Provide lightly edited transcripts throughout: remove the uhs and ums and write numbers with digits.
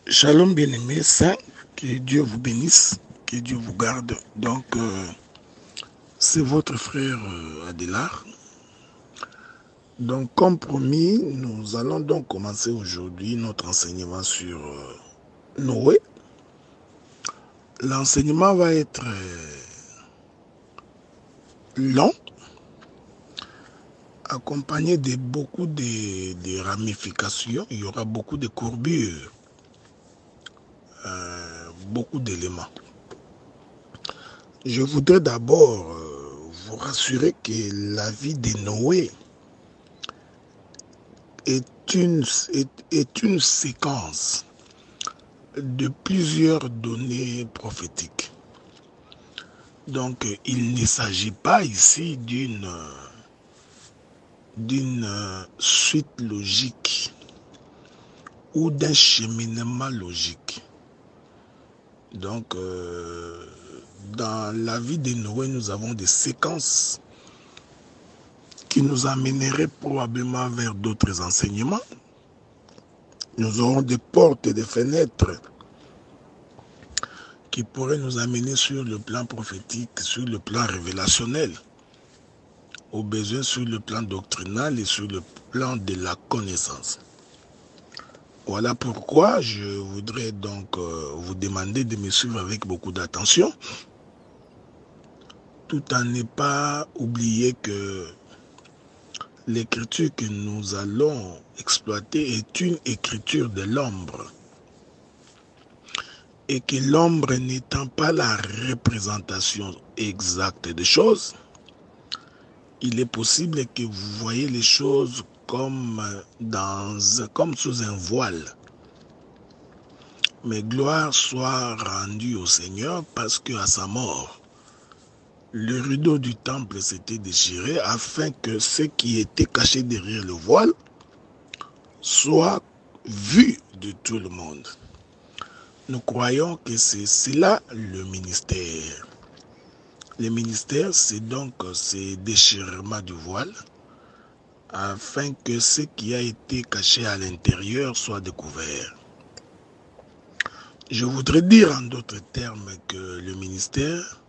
Shalom bien-aimés, saints, que Dieu vous bénisse, que Dieu vous garde. Donc, c'est votre frère Adélard. Donc, comme promis, nous allons donc commencer aujourd'hui notre enseignement sur Noé. L'enseignement va être long, accompagné de beaucoup de ramifications. Il y aura beaucoup de courbures, beaucoup d'éléments. Je voudrais d'abord vous rassurer que la vie de Noé est une séquence de plusieurs données prophétiques. Donc, il ne s'agit pas ici d'une suite logique ou d'un cheminement logique. Donc, dans la vie de Noé, nous avons des séquences qui nous amèneraient probablement vers d'autres enseignements. Nous aurons des portes et des fenêtres qui pourraient nous amener sur le plan prophétique, sur le plan révélationnel, au besoin sur le plan doctrinal et sur le plan de la connaissance. Voilà pourquoi je voudrais donc vous demander de me suivre avec beaucoup d'attention, tout en ne pas oublier que l'écriture que nous allons exploiter est une écriture de l'ombre. Et que l'ombre n'étant pas la représentation exacte des choses, il est possible que vous voyez les choses comme sous un voile. Mais gloire soit rendue au Seigneur parce qu'à sa mort, le rideau du temple s'était déchiré afin que ce qui était caché derrière le voile soit vu de tout le monde. Nous croyons que c'est cela le ministère. Le ministère, c'est donc ce déchirement du voile afin que ce qui a été caché à l'intérieur soit découvert. Je voudrais dire en d'autres termes que le ministère,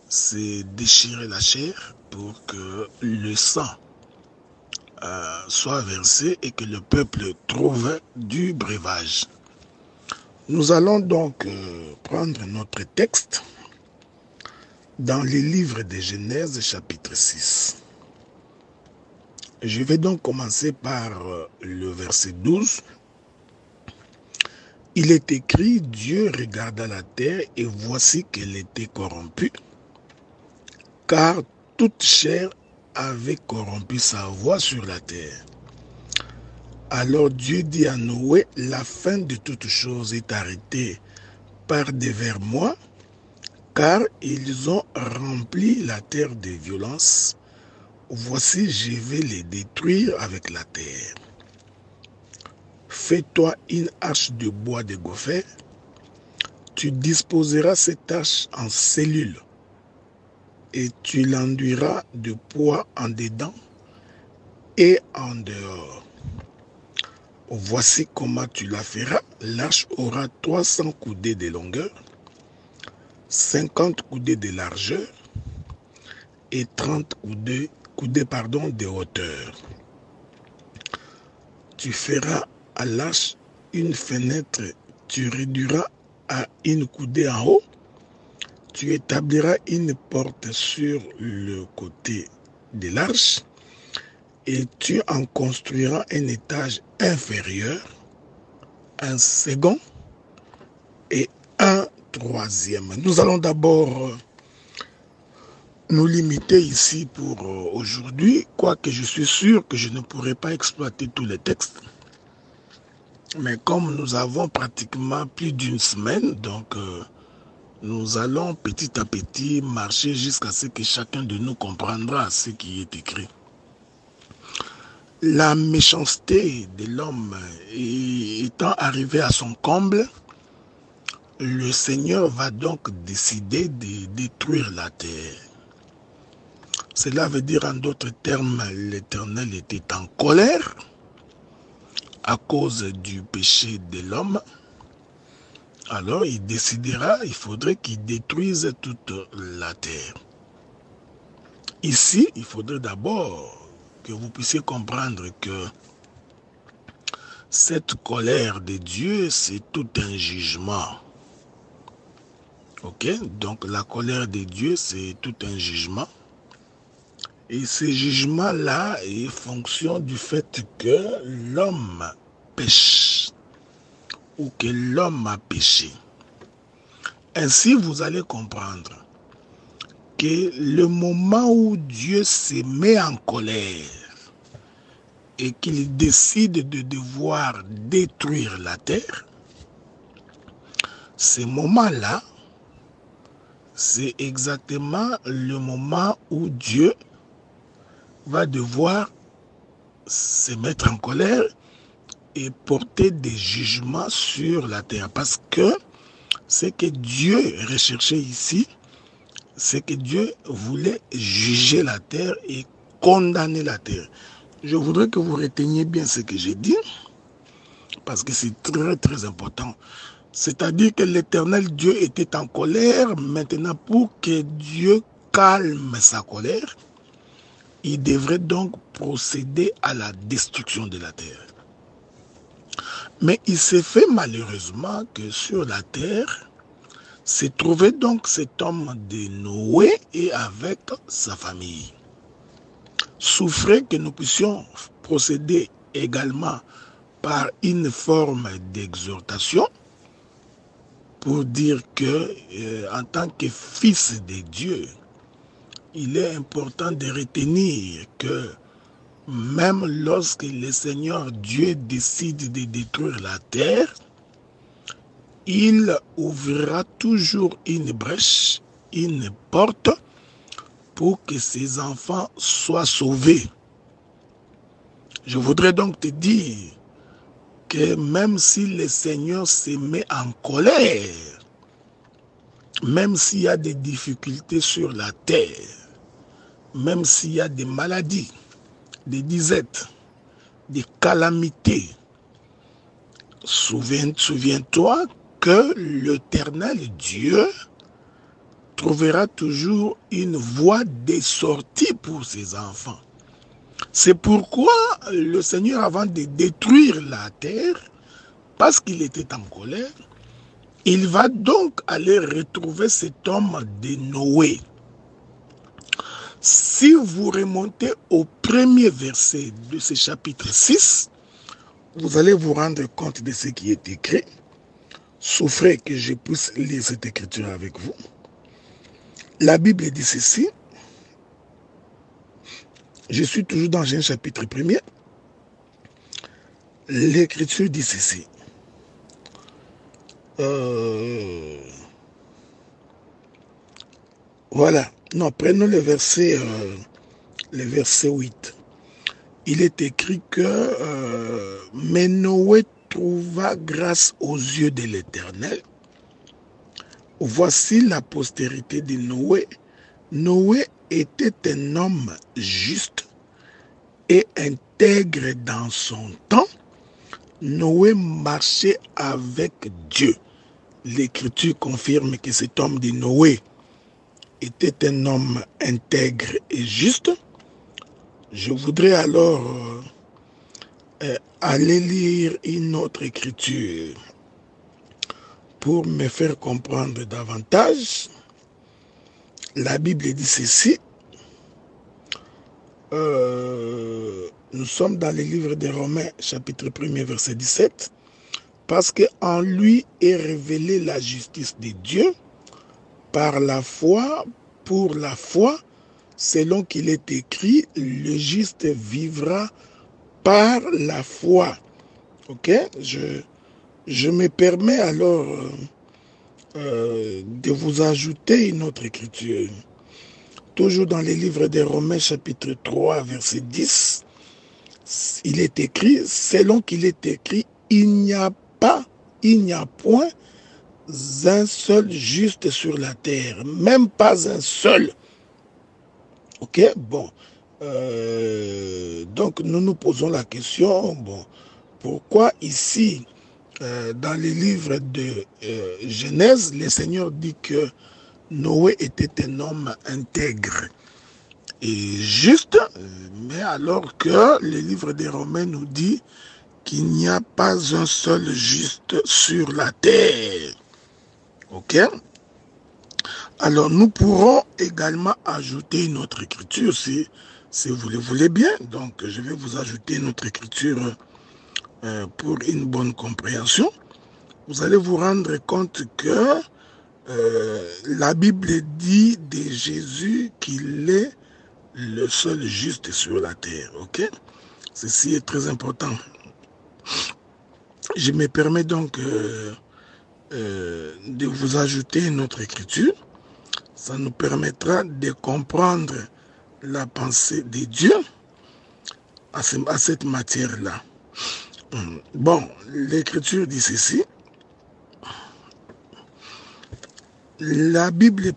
c'est déchirer la chair pour que le sang soit versé et que le peuple trouve du breuvage. Nous allons donc prendre notre texte dans les livres de Genèse chapitre 6. Je vais donc commencer par le verset 12. Il est écrit, Dieu regarda la terre et voici qu'elle était corrompue, car toute chair avait corrompu sa voix sur la terre. Alors Dieu dit à Noé, la fin de toutes choses est arrêtée par devers moi, car ils ont rempli la terre de violence. Voici, je vais les détruire avec la terre. Fais-toi une hache de bois de gopher. Tu disposeras cette hache en cellules et tu l'enduiras de poids en dedans et en dehors. Voici comment tu la feras. L'arche aura 300 coudées de longueur, 50 coudées de largeur et 30 coudées de hauteur. Tu feras à l'arche une fenêtre, tu réduiras à une coudée en haut, tu établiras une porte sur le côté de l'arche et tu en construiras un étage inférieur, un second et un troisième. Nous allons d'abord nous limiter ici pour aujourd'hui, quoique je suis sûr que je ne pourrai pas exploiter tous les textes. Mais comme nous avons pratiquement plus d'une semaine, donc nous allons petit à petit marcher jusqu'à ce que chacun de nous comprendra ce qui est écrit. La méchanceté de l'homme étant arrivée à son comble, le Seigneur va donc décider de détruire la terre. Cela veut dire en d'autres termes, l'Éternel était en colère à cause du péché de l'homme, alors il décidera, il faudrait qu'il détruise toute la terre. Ici, il faudrait d'abord que vous puissiez comprendre que cette colère de Dieu, c'est tout un jugement. Ok? Donc la colère de Dieu, c'est tout un jugement. Et ce jugement-là est fonction du fait que l'homme pêche ou que l'homme a péché. Ainsi, vous allez comprendre que le moment où Dieu se met en colère et qu'il décide de devoir détruire la terre, ce moment-là, c'est exactement le moment où Dieu va devoir se mettre en colère et porter des jugements sur la terre. Parce que ce que Dieu recherchait ici, c'est que Dieu voulait juger la terre et condamner la terre. Je voudrais que vous reteniez bien ce que j'ai dit, parce que c'est très très important. C'est-à-dire que l'Éternel Dieu était en colère. Maintenant, pour que Dieu calme sa colère, il devrait donc procéder à la destruction de la terre. Mais il s'est fait malheureusement que sur la terre se trouvait donc cet homme de Noé et avec sa famille. Souffrait que nous puissions procéder également par une forme d'exhortation pour dire que en tant que fils de Dieu, il est important de retenir que même lorsque le Seigneur Dieu décide de détruire la terre, il ouvrira toujours une brèche, une porte pour que ses enfants soient sauvés. Je voudrais donc te dire que même si le Seigneur se met en colère, même s'il y a des difficultés sur la terre, même s'il y a des maladies, des disettes, des calamités, souviens-toi que l'Éternel Dieu trouvera toujours une voie de sortie pour ses enfants. C'est pourquoi le Seigneur, avant de détruire la terre, parce qu'il était en colère, il va donc aller retrouver cet homme de Noé. Si vous remontez au premier verset de ce chapitre 6, vous allez vous rendre compte de ce qui est écrit. Souffrez que je puisse lire cette écriture avec vous. La Bible dit ceci. Je suis toujours dans Genèse chapitre 1er. L'écriture dit ceci. Voilà. Non, prenons le verset 8. Il est écrit que mais Noé trouva grâce aux yeux de l'Éternel. Voici la postérité de Noé. Noé était un homme juste et intègre dans son temps. Noé marchait avec Dieu. L'Écriture confirme que cet homme de Noé était un homme intègre et juste. Je voudrais alors aller lire une autre écriture pour me faire comprendre davantage. La Bible dit ceci. Nous sommes dans le livre des Romains, chapitre 1er, verset 17. Parce qu'en lui est révélée la justice de Dieu par la foi, pour la foi, selon qu'il est écrit, le juste vivra par la foi. Ok? Je me permets alors de vous ajouter une autre écriture. Toujours dans les livres des Romains, chapitre 3, verset 10, il est écrit, selon qu'il est écrit, il n'y a point un seul juste sur la terre, même pas un seul. Ok, bon. Donc nous nous posons la question, bon, pourquoi ici, dans les livres de Genèse, le Seigneur dit que Noé était un homme intègre et juste, mais alors que le livre des Romains nous dit qu'il n'y a pas un seul juste sur la terre. Ok? Alors nous pourrons également ajouter une autre écriture si vous le voulez bien. Donc je vais vous ajouter une autre écriture pour une bonne compréhension. Vous allez vous rendre compte que la Bible dit de Jésus qu'il est le seul juste sur la terre. Ok? Ceci est très important. Je me permets donc de vous ajouter une autre écriture. Ça nous permettra de comprendre la pensée de Dieu à cette matière-là. Bon, l'écriture dit ceci. La Bible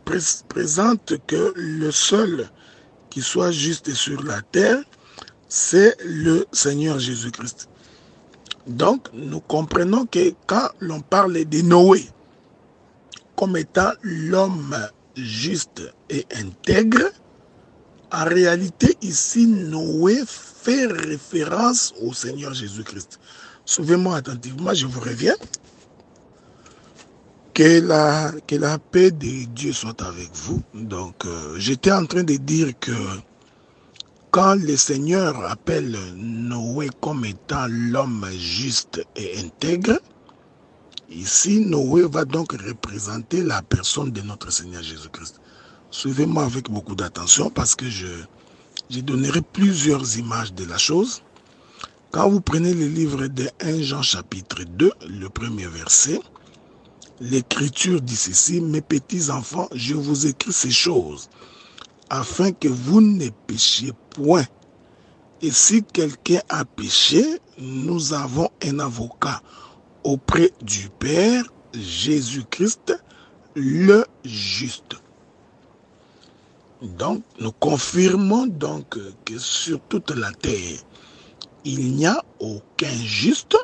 présente que le seul qui soit juste sur la terre, c'est le Seigneur Jésus-Christ. Donc, nous comprenons que quand l'on parle de Noé comme étant l'homme juste et intègre, en réalité, ici, Noé fait référence au Seigneur Jésus-Christ. Suivez-moi attentivement, je vous reviens. Que la paix de Dieu soit avec vous. Donc, j'étais en train de dire que quand le Seigneur appelle Noé comme étant l'homme juste et intègre, ici, Noé va donc représenter la personne de notre Seigneur Jésus-Christ. Suivez-moi avec beaucoup d'attention parce que je donnerai plusieurs images de la chose. Quand vous prenez le livre de 1 Jean chapitre 2, le premier verset, l'Écriture dit ceci, « Mes petits enfants, je vous écris ces choses, afin que vous ne péchiez point. Et si quelqu'un a péché, nous avons un avocat auprès du Père, Jésus-Christ, le juste. » Donc, nous confirmons donc que sur toute la terre, il n'y a aucun juste.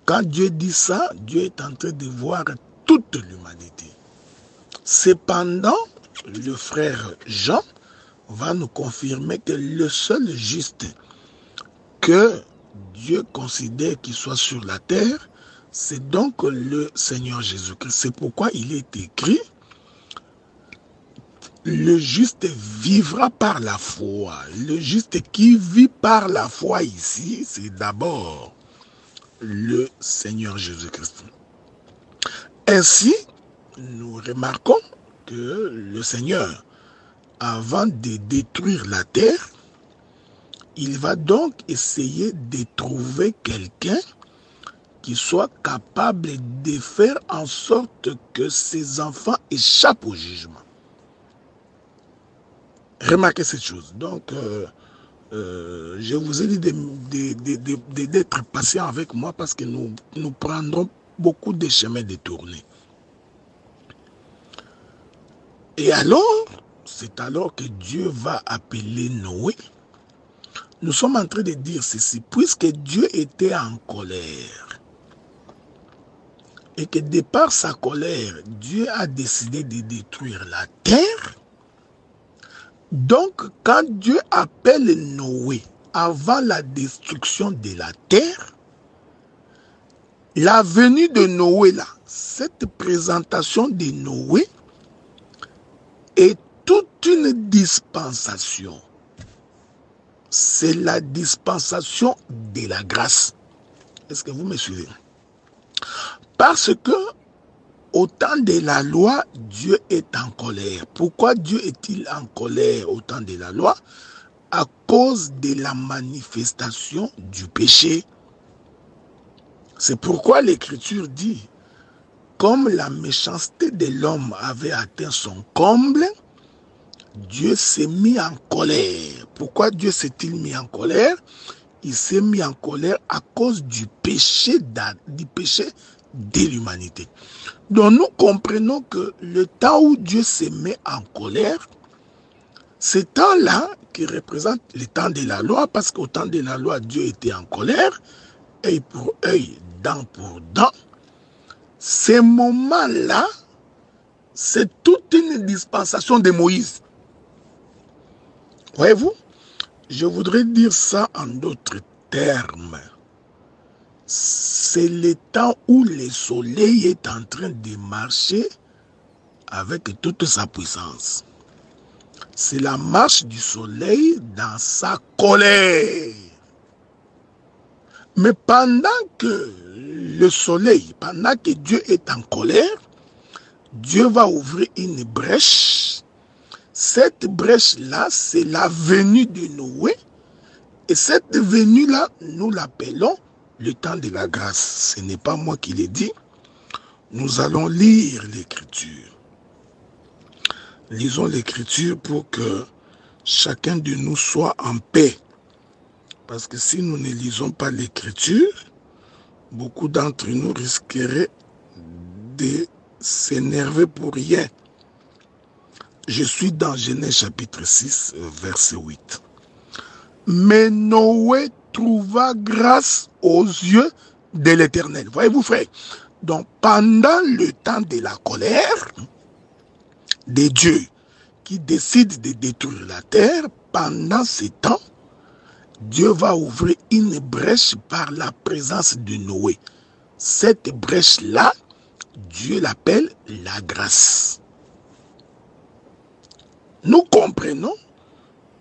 Quand Dieu dit ça, Dieu est en train de voir toute l'humanité. Cependant, le frère Jean va nous confirmer que le seul juste que Dieu considère qu'il soit sur la terre, c'est donc le Seigneur Jésus-Christ. C'est pourquoi il est écrit, le juste vivra par la foi. Le juste qui vit par la foi ici, c'est d'abord le Seigneur Jésus-Christ. Ainsi, nous remarquons que le Seigneur, avant de détruire la terre, il va donc essayer de trouver quelqu'un qui soit capable de faire en sorte que ses enfants échappent au jugement. Remarquez cette chose. Donc, je vous ai dit d'être patient avec moi parce que nous prendrons beaucoup de chemins détournés. Et alors, c'est alors que Dieu va appeler Noé. Nous sommes en train de dire ceci, puisque Dieu était en colère et que de par sa colère, Dieu a décidé de détruire la terre. Donc, quand Dieu appelle Noé avant la destruction de la terre, la venue de Noé là, cette présentation de Noé est toute une dispensation. C'est la dispensation de la grâce. Est-ce que vous me suivez? Parce que au temps de la loi, Dieu est en colère. Pourquoi Dieu est-il en colère au temps de la loi? À cause de la manifestation du péché. C'est pourquoi l'Écriture dit, comme la méchanceté de l'homme avait atteint son comble, Dieu s'est mis en colère. Pourquoi Dieu s'est-il mis en colère? Il s'est mis en colère à cause du péché de l'humanité. Donc nous comprenons que le temps où Dieu se met en colère, Ce temps-là qui représente le temps de la loi, parce qu'au temps de la loi, Dieu était en colère, œil pour œil, dent pour dent. Ces moments-là, c'est toute une dispensation de Moïse. Voyez-vous, je voudrais dire ça en d'autres termes. C'est le temps où le soleil est en train de marcher avec toute sa puissance. C'est la marche du soleil dans sa colère. Mais pendant que le soleil, pendant que Dieu est en colère, Dieu va ouvrir une brèche. Cette brèche-là, c'est la venue de Noé. Et cette venue-là, nous l'appelons le temps de la grâce. Ce n'est pas moi qui l'ai dit. Nous allons lire l'Écriture. Lisons l'Écriture pour que chacun de nous soit en paix. Parce que si nous ne lisons pas l'Écriture, beaucoup d'entre nous risqueraient de s'énerver pour rien. Je suis dans Genèse chapitre 6, verset 8. Mais Noé trouva grâce aux yeux de l'Éternel. Voyez-vous, frère? Donc, pendant le temps de la colère de Dieu, qui décide de détruire la terre, pendant ce temps, Dieu va ouvrir une brèche par la présence de Noé. Cette brèche-là, Dieu l'appelle la grâce. Nous comprenons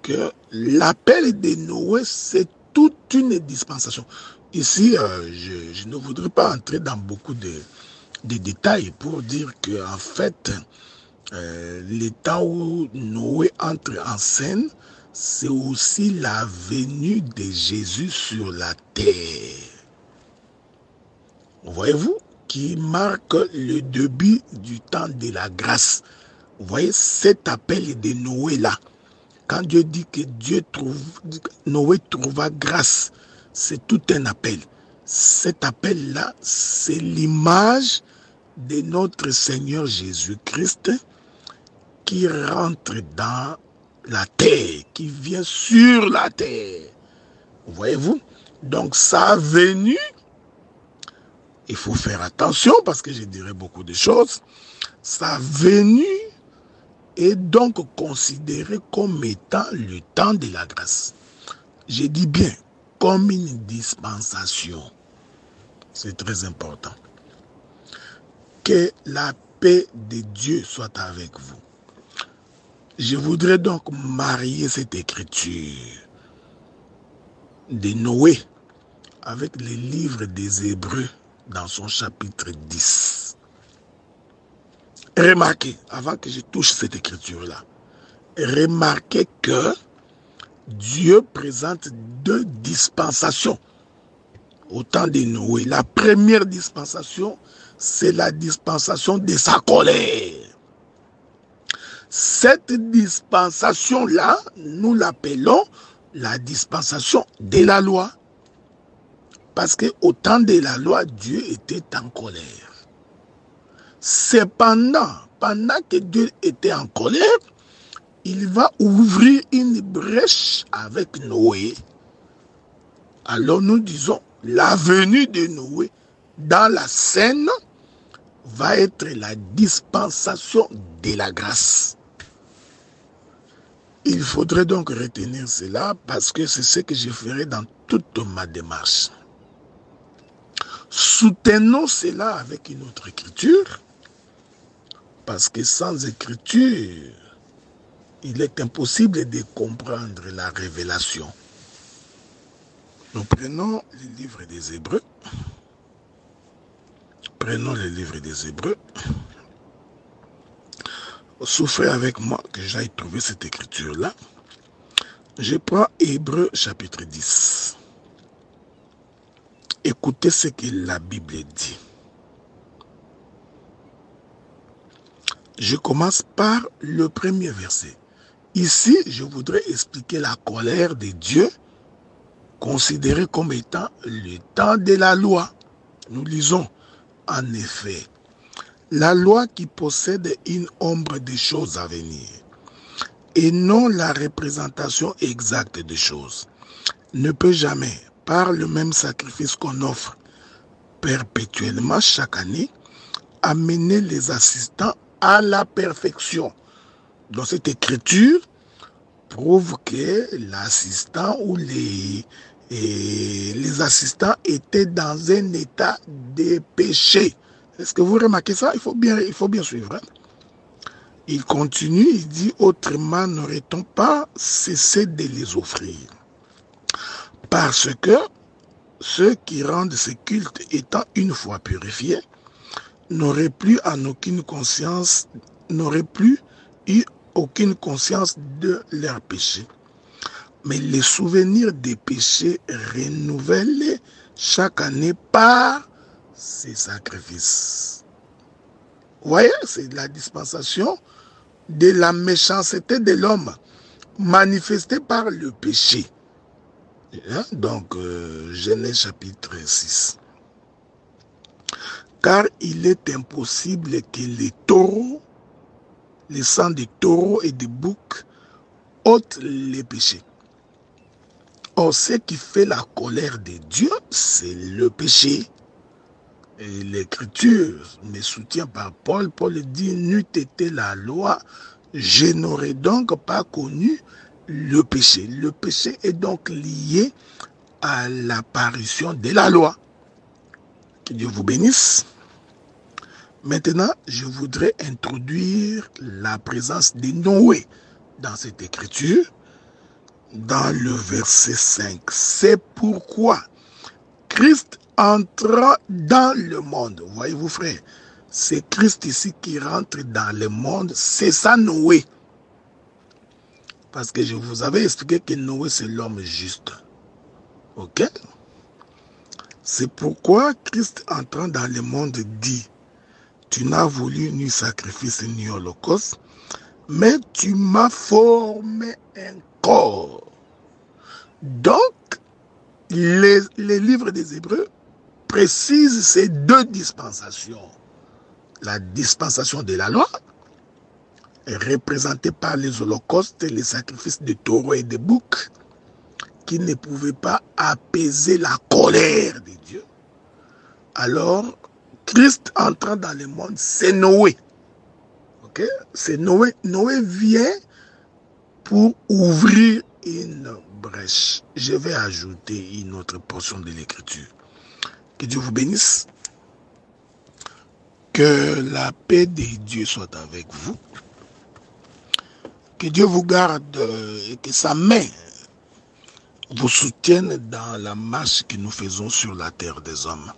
que l'appel de Noé, c'est toute une dispensation. Ici, je ne voudrais pas entrer dans beaucoup de détails pour dire qu'en fait, le temps où Noé entre en scène, c'est aussi la venue de Jésus sur la terre. Voyez-vous, qui marque le début du temps de la grâce. Vous voyez cet appel de Noé là. Quand Dieu dit que Noé trouva grâce, c'est tout un appel. Cet appel-là, c'est l'image de notre Seigneur Jésus-Christ qui rentre dans la terre, qui vient sur la terre. Voyez-vous? Donc sa venue, il faut faire attention parce que je dirais beaucoup de choses. Sa venue est donc considéré comme étant le temps de la grâce. Je dis bien, comme une dispensation. C'est très important. Que la paix de Dieu soit avec vous. Je voudrais donc marier cette écriture de Noé avec le livre des Hébreux dans son chapitre 10. Remarquez, avant que je touche cette écriture-là, remarquez que Dieu présente deux dispensations au temps de Noé. La première dispensation, c'est la dispensation de sa colère. Cette dispensation-là, nous l'appelons la dispensation de la loi. Parce qu'au temps de la loi, Dieu était en colère. Cependant, pendant que Dieu était en colère, il va ouvrir une brèche avec Noé. Alors nous disons, la venue de Noé dans la scène va être la dispensation de la grâce. Il faudrait donc retenir cela parce que c'est ce que je ferai dans toute ma démarche. Soutenons cela avec une autre écriture. Parce que sans écriture, il est impossible de comprendre la révélation. Nous prenons le livre des Hébreux. Prenons le livre des Hébreux. Souffrez avec moi que j'aille trouver cette écriture-là. Je prends Hébreux chapitre 10. Écoutez ce que la Bible dit. Je commence par le premier verset. Ici, je voudrais expliquer la colère de Dieu, considérée comme étant le temps de la loi. Nous lisons, en effet, la loi qui possède une ombre des choses à venir et non la représentation exacte des choses, ne peut jamais, par le même sacrifice qu'on offre perpétuellement chaque année, amener les assistants à la perfection. Donc cette écriture prouve que l'assistant ou les assistants étaient dans un état de péché. Est-ce que vous remarquez ça? Il faut bien suivre. Hein? Il continue, il dit, autrement n'aurait-on pas cessé de les offrir. Parce que ceux qui rendent ces cultes étant une fois purifiés, n'auraient plus eu aucune conscience de leurs péchés. Mais les souvenirs des péchés renouvelés chaque année par ces sacrifices. Vous voyez, c'est la dispensation de la méchanceté de l'homme manifestée par le péché. Donc, Genèse chapitre 6. Car il est impossible que les taureaux, les sangs des taureaux et des boucs ôtent les péchés. Or, ce qui fait la colère de Dieu, c'est le péché. Et l'Écriture me soutient par Paul. Paul dit, n'eût été la loi, je n'aurais donc pas connu le péché. Le péché est donc lié à l'apparition de la loi. Que Dieu vous bénisse. Maintenant, je voudrais introduire la présence de Noé dans cette écriture, dans le verset 5. C'est pourquoi Christ entra dans le monde. Voyez-vous, frère, c'est Christ ici qui rentre dans le monde. C'est ça Noé. Parce que je vous avais expliqué que Noé, c'est l'homme juste. Ok? C'est pourquoi Christ entrant dans le monde dit, tu n'as voulu ni sacrifice ni holocauste, mais tu m'as formé un corps. Donc, les livres des Hébreux précisent ces deux dispensations. La dispensation de la loi, représentée par les holocaustes et les sacrifices de taureaux et de boucs, qui ne pouvaient pas apaiser la colère de Dieu. Alors, Christ entrant dans le monde, c'est Noé. Ok? C'est Noé. Noé vient pour ouvrir une brèche. Je vais ajouter une autre portion de l'Écriture. Que Dieu vous bénisse. Que la paix de Dieu soit avec vous. Que Dieu vous garde et que sa main vous soutienne dans la marche que nous faisons sur la terre des hommes.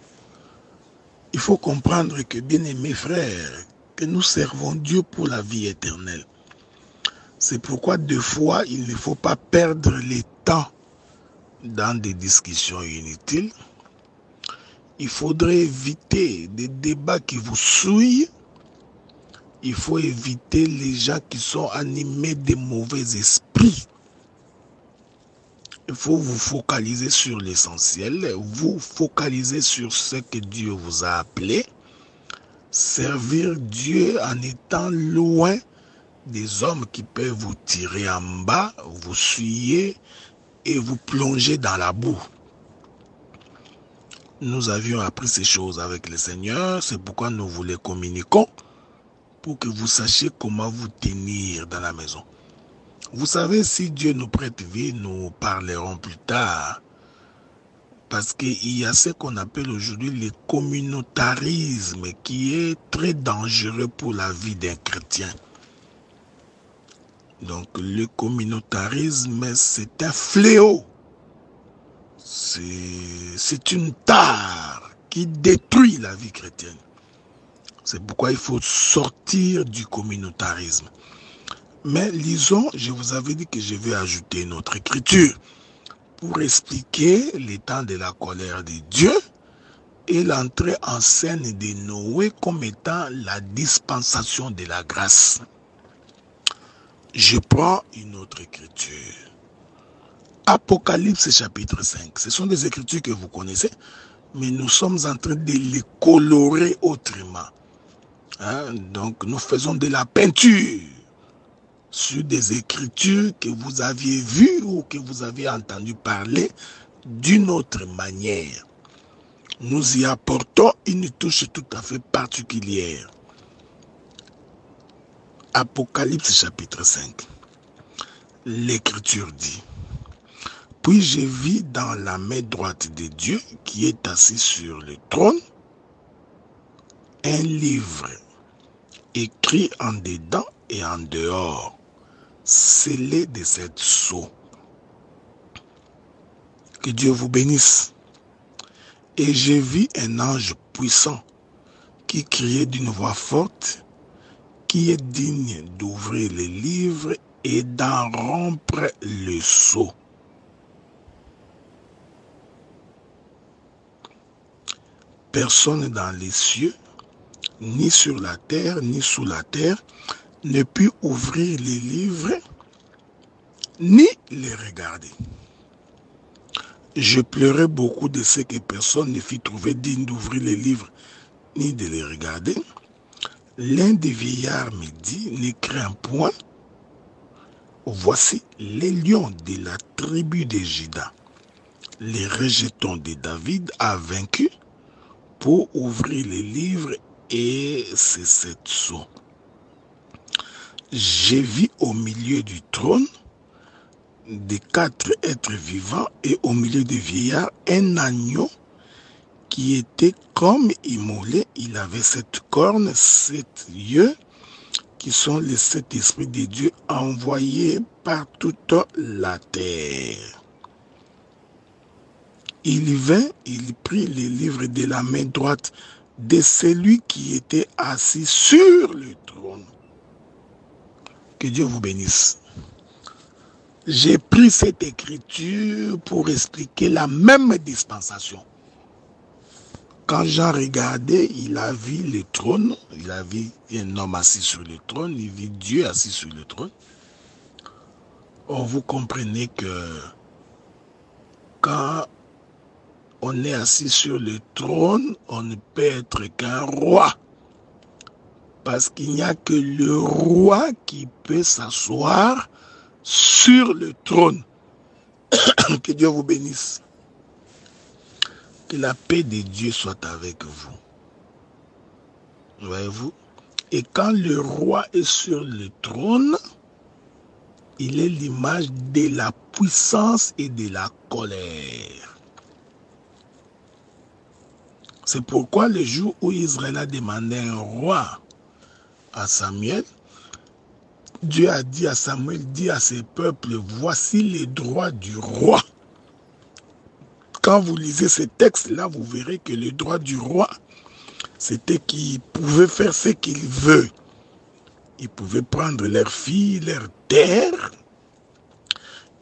Il faut comprendre que, bien-aimés frères, que nous servons Dieu pour la vie éternelle. C'est pourquoi, deux fois, il ne faut pas perdre le temps dans des discussions inutiles. Il faudrait éviter des débats qui vous souillent. Il faut éviter les gens qui sont animés de mauvais esprits. Il faut vous focaliser sur l'essentiel, vous focaliser sur ce que Dieu vous a appelé, servir Dieu en étant loin des hommes qui peuvent vous tirer en bas, vous souiller et vous plonger dans la boue. Nous avions appris ces choses avec le Seigneur, c'est pourquoi nous vous les communiquons, pour que vous sachiez comment vous tenir dans la maison. Vous savez, si Dieu nous prête vie, nous parlerons plus tard. Parce qu'il y a ce qu'on appelle aujourd'hui le communautarisme qui est très dangereux pour la vie d'un chrétien. Donc le communautarisme, c'est un fléau. C'est une tare qui détruit la vie chrétienne. C'est pourquoi il faut sortir du communautarisme. Mais lisons, je vous avais dit que je vais ajouter une autre écriture pour expliquer l'état de la colère de Dieu et l'entrée en scène de Noé comme étant la dispensation de la grâce. Je prends une autre écriture. Apocalypse chapitre 5. Ce sont des écritures que vous connaissez, mais nous sommes en train de les colorer autrement. Donc nous faisons de la peinture sur des écritures que vous aviez vues ou que vous aviez entendu parler d'une autre manière. Nous y apportons une touche tout à fait particulière. Apocalypse chapitre 5. L'écriture dit: puis je vis dans la main droite de Dieu qui est assis sur le trône un livre écrit en dedans et en dehors, scellé de 7 sceaux. Que Dieu vous bénisse. Et j'ai vu un ange puissant qui criait d'une voix forte, qui est digne d'ouvrir les livres et d'en rompre le sceau. Personne dans les cieux, ni sur la terre, ni sous la terre, ne put ouvrir les livres, ni les regarder. Je pleurais beaucoup de ce que personne ne fit trouver digne d'ouvrir les livres, ni de les regarder. L'un des vieillards me dit: ne crains point, voici les lions de la tribu de Juda, les rejetons de David, a vaincu pour ouvrir les livres et ses 7 sceaux. J'ai vu au milieu du trône des 4 êtres vivants et au milieu des vieillards un agneau qui était comme immolé. Il avait 7 cornes, 7 yeux, qui sont les 7 esprits de Dieu envoyés par toute la terre. Il vint, il prit les livres de la main droite de celui qui était assis sur le trône. Que Dieu vous bénisse. J'ai pris cette écriture pour expliquer la même dispensation. Quand Jean regardait, il a vu le trône, il a vu un homme assis sur le trône, il vit Dieu assis sur le trône. Or, vous comprenez que quand on est assis sur le trône, on ne peut être qu'un roi. Parce qu'il n'y a que le roi qui peut s'asseoir sur le trône. Que Dieu vous bénisse. Que la paix de Dieu soit avec vous. Voyez-vous? Et quand le roi est sur le trône, il est l'image de la puissance et de la colère. C'est pourquoi le jour où Israël a demandé un roi à Samuel, Dieu a dit à Samuel, dit à ses peuples, voici les droits du roi. Quand vous lisez ces textes-là, vous verrez que le droit du roi, c'était qu'il pouvait faire ce qu'il veut. Il pouvait prendre leurs filles, leurs terres.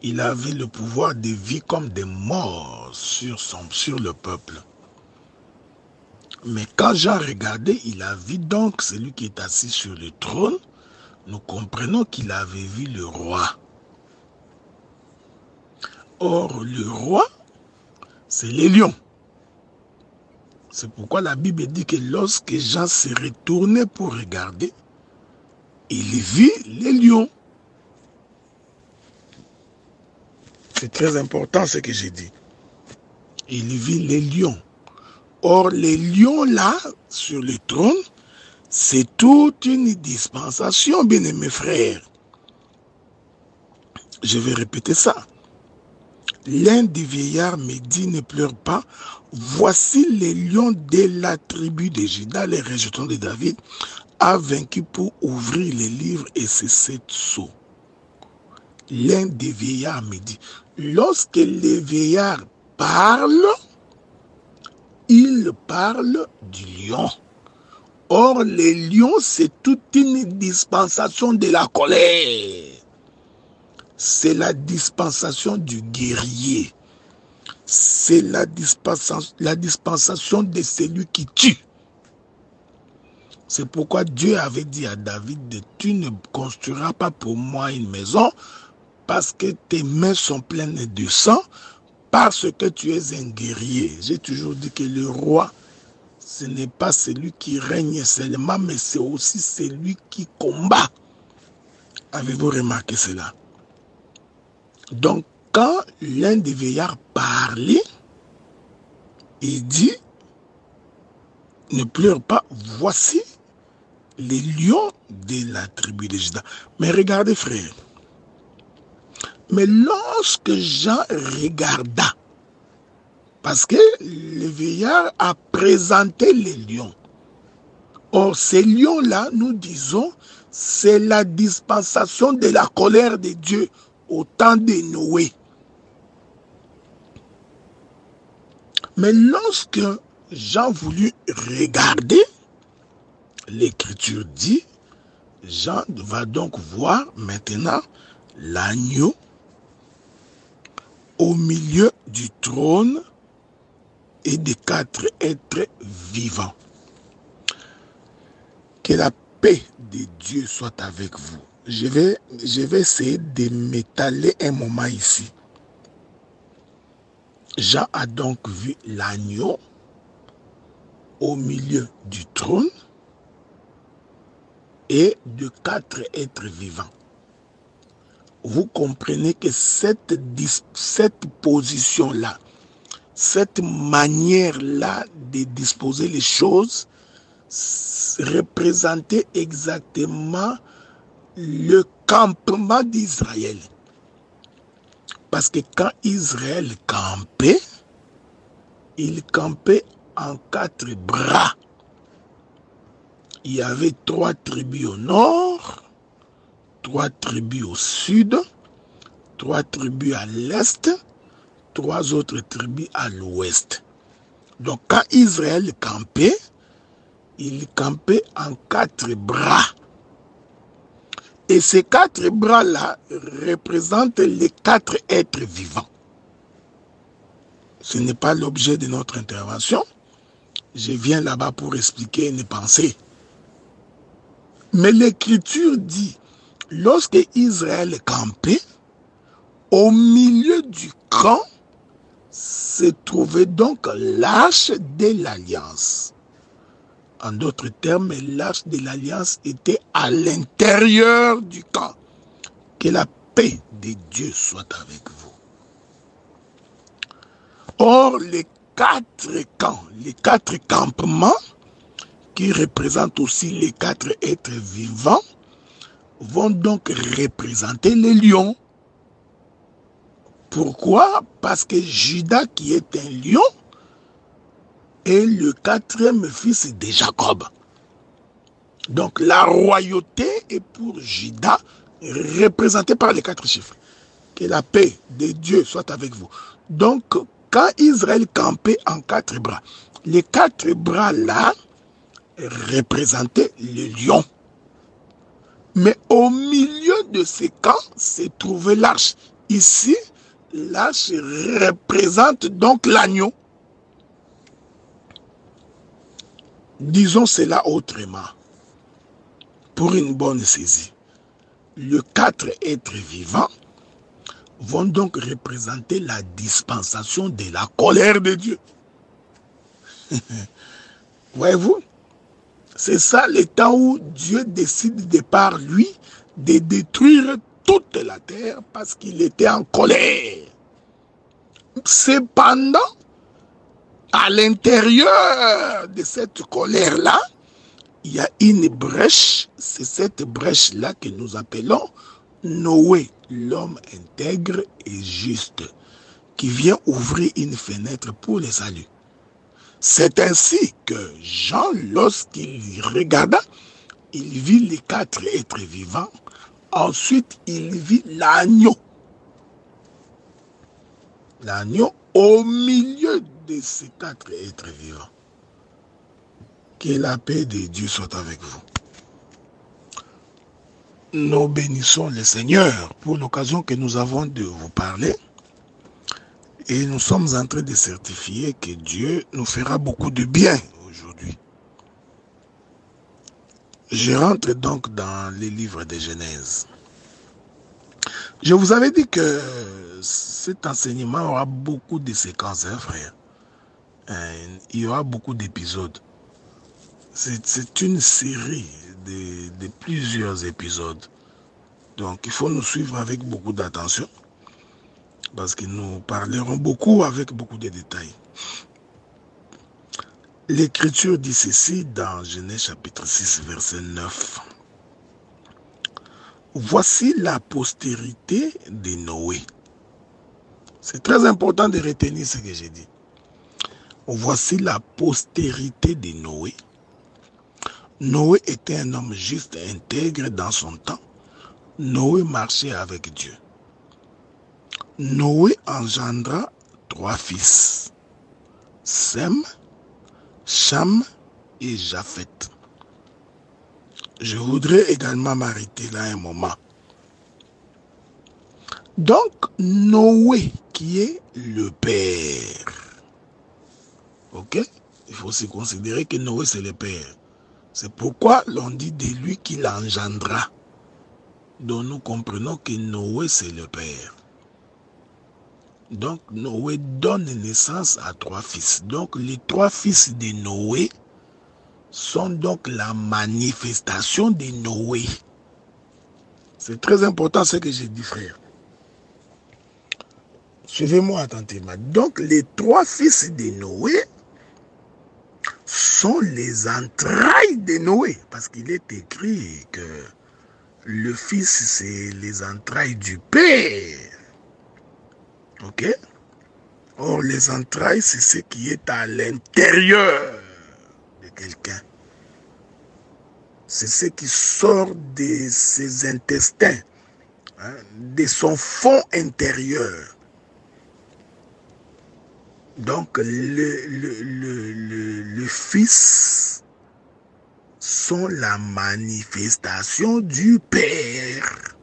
Il avait le pouvoir de vie comme des morts sur le peuple. Mais quand Jean regardait, il a vu donc celui qui est assis sur le trône. Nous comprenons qu'il avait vu le roi. Or, le roi, c'est les lions. C'est pourquoi la Bible dit que lorsque Jean s'est retourné pour regarder, il vit les lions. C'est très important ce que j'ai dit. Il vit les lions. Or, les lions là, sur le trône, c'est toute une dispensation, bien-aimés frères. Je vais répéter ça. L'un des vieillards me dit, ne pleure pas, voici les lions de la tribu de Juda, les rejetons de David, a vaincu pour ouvrir les livres et ses 7 sceaux. L'un des vieillards me dit, lorsque les vieillards parlent, ils parlent du lion. Or, les lions, c'est toute une dispensation de la colère. C'est la dispensation du guerrier. C'est la dispensation de celui qui tue. C'est pourquoi Dieu avait dit à David, tu ne construiras pas pour moi une maison parce que tes mains sont pleines de sang, parce que tu es un guerrier. J'ai toujours dit que le roi, ce n'est pas celui qui règne seulement, mais c'est aussi celui qui combat. Avez-vous remarqué cela? Donc, quand l'un des vieillards parlait, il dit, ne pleure pas, voici les lions de la tribu de Juda. Mais regardez, frère, mais lorsque Jean regarda, parce que le vieillard a présenté les lions. Or, ces lions-là, nous disons, c'est la dispensation de la colère de Dieu au temps de Noé. Mais lorsque Jean voulut regarder, l'Écriture dit, Jean va donc voir maintenant l'agneau au milieu du trône et des 4 êtres vivants. Que la paix de Dieu soit avec vous. Je vais essayer de m'étaler un moment ici. Jean a donc vu l'agneau au milieu du trône et de 4 êtres vivants. Vous comprenez que cette position-là, cette manière-là de disposer les choses représentait exactement le campement d'Israël. Parce que quand Israël campait, il campait en 4 bras. Il y avait 3 tribus au nord, 3 tribus au sud, 3 tribus à l'est, 3 autres tribus à l'ouest. Donc quand Israël campait, il campait en 4 bras. Et ces 4 bras-là représentent les 4 êtres vivants. Ce n'est pas l'objet de notre intervention. Je viens là-bas pour expliquer une pensée. Mais l'Écriture dit, lorsque Israël campait, au milieu du camp se trouvait donc l'arche de l'alliance. En d'autres termes, l'arche de l'alliance était à l'intérieur du camp. Que la paix de Dieu soit avec vous. Or, les 4 camps, les 4 campements, qui représentent aussi les 4 êtres vivants, vont donc représenter les lions. Pourquoi? Parce que Judas, qui est un lion, est le 4e fils de Jacob. Donc la royauté est pour Judas, représentée par les 4 chiffres. Que la paix de Dieu soit avec vous. Donc, quand Israël campait en 4 bras, les 4 bras-là représentaient le lion. Mais au milieu de ces camps se trouvait l'arche. Ici, l'arche représente donc l'agneau. Disons cela autrement, pour une bonne saisie. Les 4 êtres vivants vont donc représenter la dispensation de la colère de Dieu. Voyez-vous? C'est ça le temps où Dieu décide de par lui de détruire toute la terre parce qu'il était en colère. Cependant, à l'intérieur de cette colère-là, il y a une brèche. C'est cette brèche-là que nous appelons Noé, l'homme intègre et juste, qui vient ouvrir une fenêtre pour les saluts. C'est ainsi que Jean, lorsqu'il regarda, il vit les 4 êtres vivants. Ensuite, il vit l'agneau. L'agneau au milieu de ces 4 êtres vivants. Que la paix de Dieu soit avec vous. Nous bénissons le Seigneur pour l'occasion que nous avons de vous parler. Et nous sommes en train de certifier que Dieu nous fera beaucoup de bien aujourd'hui. Je rentre donc dans les livres de Genèse. Je vous avais dit que cet enseignement aura beaucoup de séquences, hein, frère. Il y aura beaucoup d'épisodes. C'est une série de plusieurs épisodes. Donc, il faut nous suivre avec beaucoup d'attention parce que nous parlerons beaucoup avec beaucoup de détails. L'Écriture dit ceci dans Genèse chapitre 6, verset 9. Voici la postérité de Noé. C'est très important de retenir ce que j'ai dit. Voici la postérité de Noé. Noé était un homme juste et intègre dans son temps. Noé marchait avec Dieu. Noé engendra 3 fils, Sem, Cham et Japheth. Je voudrais également m'arrêter là un moment. Donc, Noé qui est le père. Ok? Il faut aussi considérer que Noé c'est le père. C'est pourquoi l'on dit de lui qu'il engendra. Donc nous comprenons que Noé c'est le père. Donc Noé donne naissance à 3 fils. Donc les 3 fils de Noé sont donc la manifestation de Noé. C'est très important ce que j'ai dit, frère. Suivez-moi attentivement. Donc les 3 fils de Noé sont les entrailles de Noé. Parce qu'il est écrit que le fils, c'est les entrailles du père. Ok? Or, les entrailles, c'est ce qui est à l'intérieur de quelqu'un. C'est ce qui sort de ses intestins, hein, de son fond intérieur. Donc, le fils sont la manifestation du Père.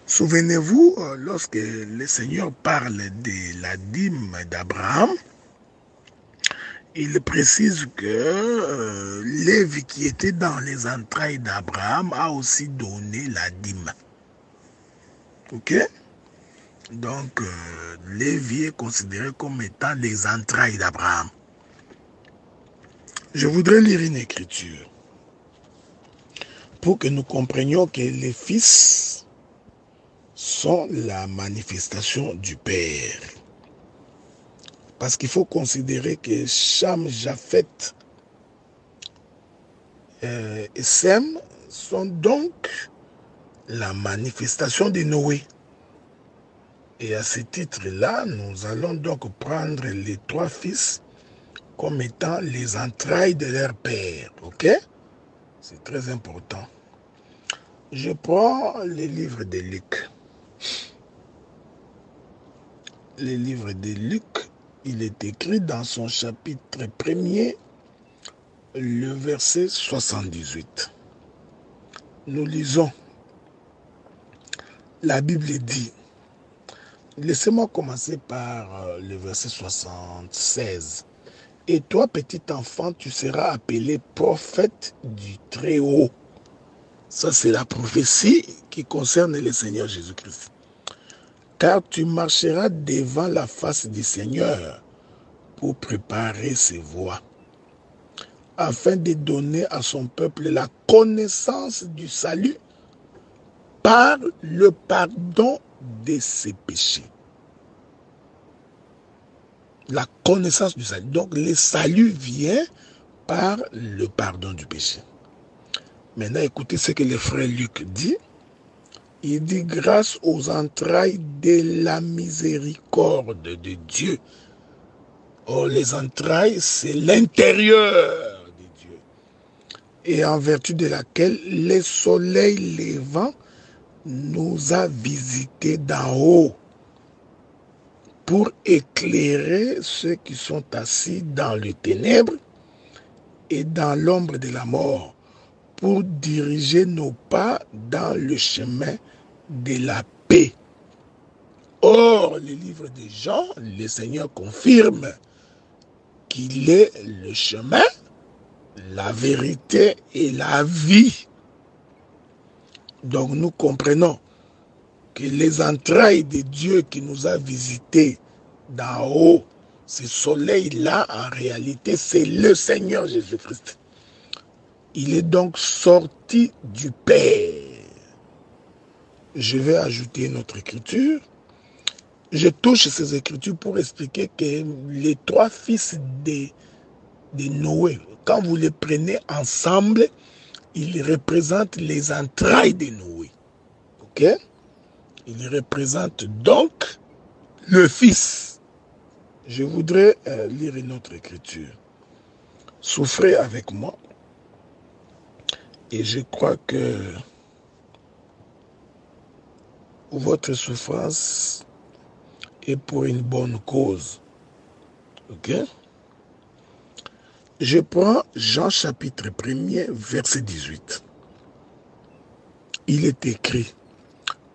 Souvenez-vous, lorsque le Seigneur parle de la dîme d'Abraham, il précise que Lévi qui était dans les entrailles d'Abraham a aussi donné la dîme. Ok? Donc, Lévi est considéré comme étant les entrailles d'Abraham. Je voudrais lire une écriture pour que nous comprenions que les fils sont la manifestation du Père. Parce qu'il faut considérer que Cham, Japheth et Sem sont donc la manifestation de Noé. Et à ce titre-là, nous allons donc prendre les 3 fils comme étant les entrailles de leur père. Ok? C'est très important. Je prends les livres de Luc. Le livre de Luc, il est écrit dans son chapitre 1er, le verset 78. Nous lisons. La Bible dit, laissez-moi commencer par le verset 76. Et toi, petit enfant, tu seras appelé prophète du Très-Haut. Ça, c'est la prophétie qui concerne le Seigneur Jésus-Christ. Car tu marcheras devant la face du Seigneur pour préparer ses voies, afin de donner à son peuple la connaissance du salut par le pardon de ses péchés. La connaissance du salut. Donc, le salut vient par le pardon du péché. Maintenant, écoutez ce que le frère Luc dit. Il dit, grâce aux entrailles de la miséricorde de Dieu. Or, les entrailles, c'est l'intérieur de Dieu. Et en vertu de laquelle le soleil levant nous a visités d'en haut pour éclairer ceux qui sont assis dans les ténèbres et dans l'ombre de la mort, pour diriger nos pas dans le chemin de la paix. Or, le livre de Jean, le Seigneur confirme qu'il est le chemin, la vérité et la vie. Donc nous comprenons que les entrailles de Dieu qui nous a visités d'en haut, ce soleil-là, en réalité, c'est le Seigneur Jésus-Christ. Il est donc sorti du Père. je vais ajouter une autre écriture. Je touche ces écritures pour expliquer que les 3 fils de Noé, quand vous les prenez ensemble, ils représentent les entrailles de Noé. Ok? Ils représentent donc le fils. Je voudrais lire une autre écriture. Souffrez avec moi. Et je crois que votre souffrance est pour une bonne cause. Ok? Je prends Jean chapitre 1er, verset 18. Il est écrit,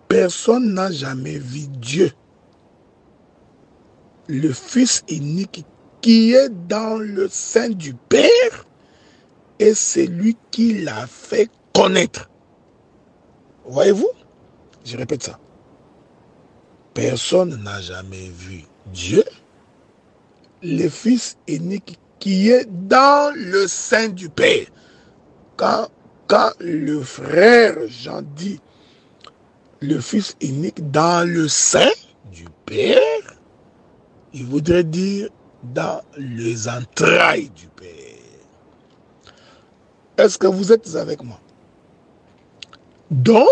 personne n'a jamais vu Dieu, le Fils unique qui est dans le sein du Père et c'est lui qui l'a fait connaître. Voyez-vous? Je répète ça. Personne n'a jamais vu Dieu, le Fils unique qui est dans le sein du Père. Quand le frère Jean dit le Fils unique dans le sein du Père, il voudrait dire dans les entrailles du Père. Est-ce que vous êtes avec moi? Donc,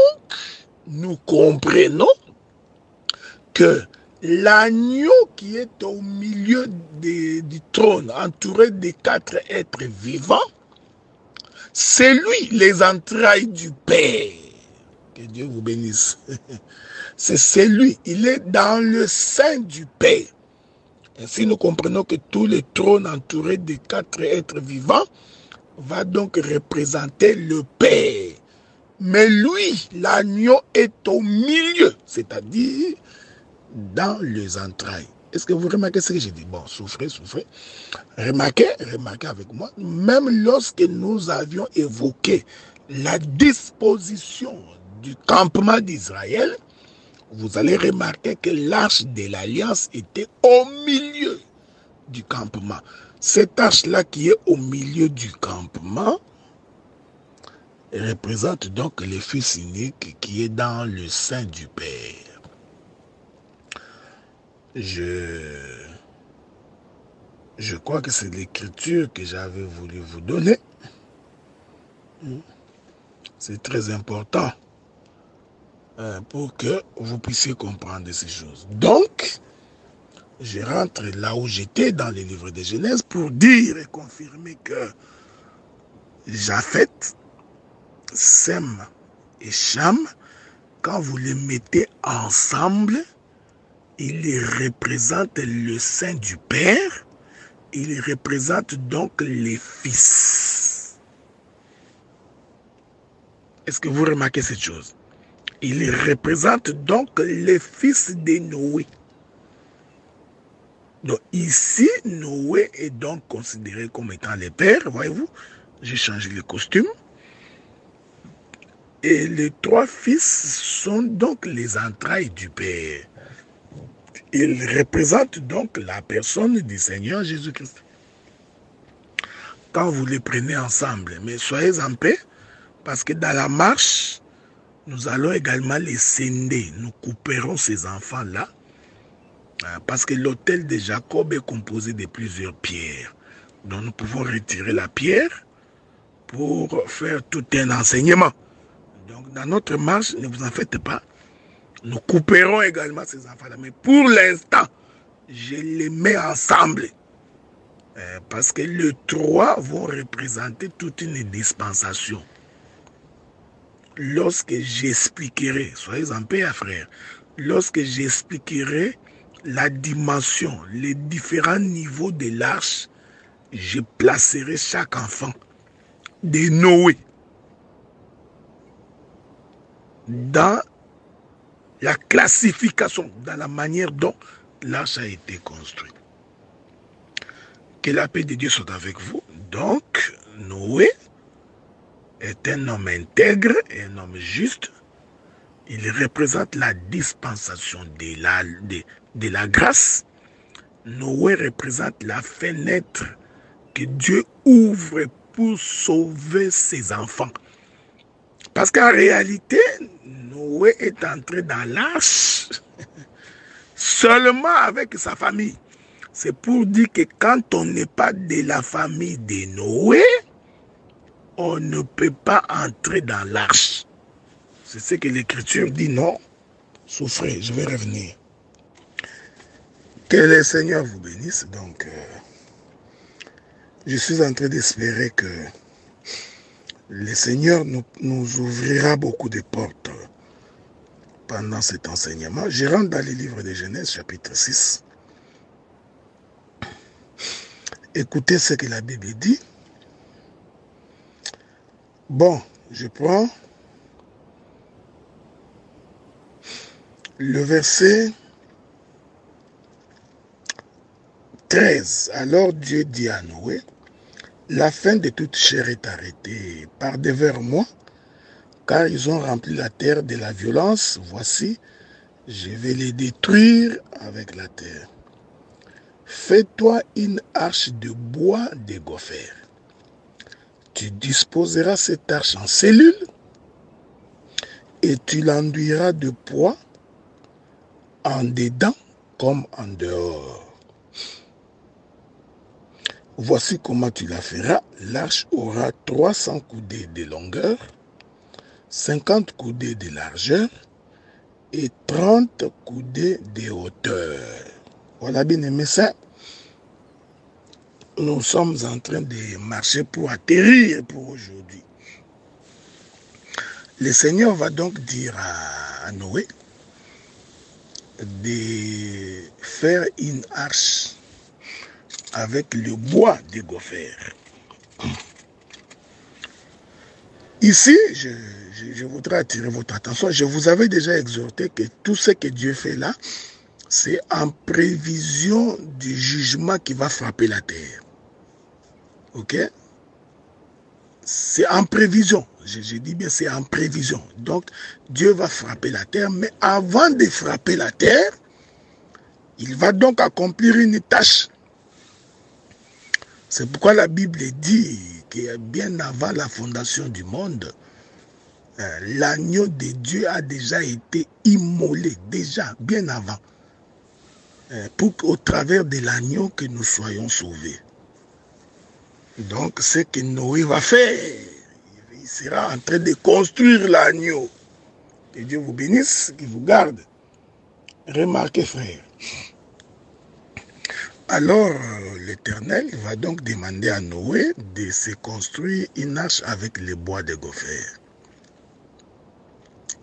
nous comprenons que l'agneau qui est au milieu du trône, entouré des 4 êtres vivants, c'est lui, les entrailles du Père. Que Dieu vous bénisse. C'est lui, il est dans le sein du Père. Ainsi, nous comprenons que tous les trônes entourés des 4 êtres vivants va donc représenter le Père. Mais lui, l'agneau est au milieu, c'est-à-dire dans les entrailles. Est-ce que vous remarquez ce que j'ai dit? Bon, souffrez. Remarquez avec moi, même lorsque nous avions évoqué la disposition du campement d'Israël, vous allez remarquer que l'arche de l'Alliance était au milieu du campement. Cette arche-là qui est au milieu du campement représente donc le Fils unique qui est dans le sein du Père. Je crois que c'est l'écriture que j'avais voulu vous donner. C'est très important pour que vous puissiez comprendre ces choses. Donc, je rentre là où j'étais dans les livres de Genèse pour dire et confirmer que Japhet, Sem et Cham, quand vous les mettez ensemble, ils représentent le sein du Père, ils représentent donc les fils. Est-ce que vous remarquez cette chose? Ils représentent donc les fils de Noé. Donc ici, Noé est donc considéré comme étant le père, voyez-vous. J'ai changé le costume. Et les 3 fils sont donc les entrailles du Père. Ils représentent donc la personne du Seigneur Jésus-Christ. Quand vous les prenez ensemble, mais soyez en paix, parce que dans la marche, nous allons également les scinder. Nous couperons ces enfants-là, parce que l'autel de Jacob est composé de plusieurs pierres. Donc nous pouvons retirer la pierre pour faire tout un enseignement. Donc dans notre marche, ne vous en faites pas, nous couperons également ces enfants-là. Mais pour l'instant, je les mets ensemble. Parce que les 3 vont représenter toute une dispensation. Lorsque j'expliquerai, soyez en paix, frère, lorsque j'expliquerai la dimension, les différents niveaux de l'arche, je placerai chaque enfant de Noé dans la classification, dans la manière dont l'arche a été construite. Que la paix de Dieu soit avec vous. Donc, Noé est un homme intègre et un homme juste. Il représente la dispensation de la grâce. Noé représente la fenêtre que Dieu ouvre pour sauver ses enfants. Parce qu'en réalité, Noé est entré dans l'arche seulement avec sa famille. C'est pour dire que quand on n'est pas de la famille de Noé, on ne peut pas entrer dans l'arche. C'est ce que l'Écriture dit, non? Souffrez, je vais revenir. Que le Seigneur vous bénisse. Donc, je suis en train d'espérer que le Seigneur nous ouvrira beaucoup de portes pendant cet enseignement. Je rentre dans les livres de Genèse, chapitre 6. Écoutez ce que la Bible dit. Bon, je prends le verset 13. Alors Dieu dit à Noé, la fin de toute chair est arrêtée par devers moi, car ils ont rempli la terre de la violence. Voici, je vais les détruire avec la terre. Fais-toi une arche de bois de gopher. Tu disposeras cette arche en cellules et tu l'enduiras de poids en dedans comme en dehors. Voici comment tu la feras. L'arche aura 300 coudées de longueur, 50 coudées de largeur et 30 coudées de hauteur. Voilà, bien aimé, ça. Nous sommes en train de marcher pour atterrir pour aujourd'hui. Le Seigneur va donc dire à Noé de faire une arche avec le bois de gopher. Ici, je voudrais attirer votre attention. Je vous avais déjà exhorté que tout ce que Dieu fait là, c'est en prévision du jugement qui va frapper la terre. Ok? C'est en prévision. Je dis bien c'est en prévision. Donc, Dieu va frapper la terre, mais avant de frapper la terre, il va donc accomplir une tâche. C'est pourquoi la Bible dit que bien avant la fondation du monde, l'agneau de Dieu a déjà été immolé, déjà, bien avant, pour qu'au travers de l'agneau que nous soyons sauvés. Donc, ce que Noé va faire, il sera en train de construire l'agneau. Que Dieu vous bénisse, qu'il vous garde. Remarquez, frère. Alors, l'Éternel va donc demander à Noé de se construire une arche avec les bois de gopher.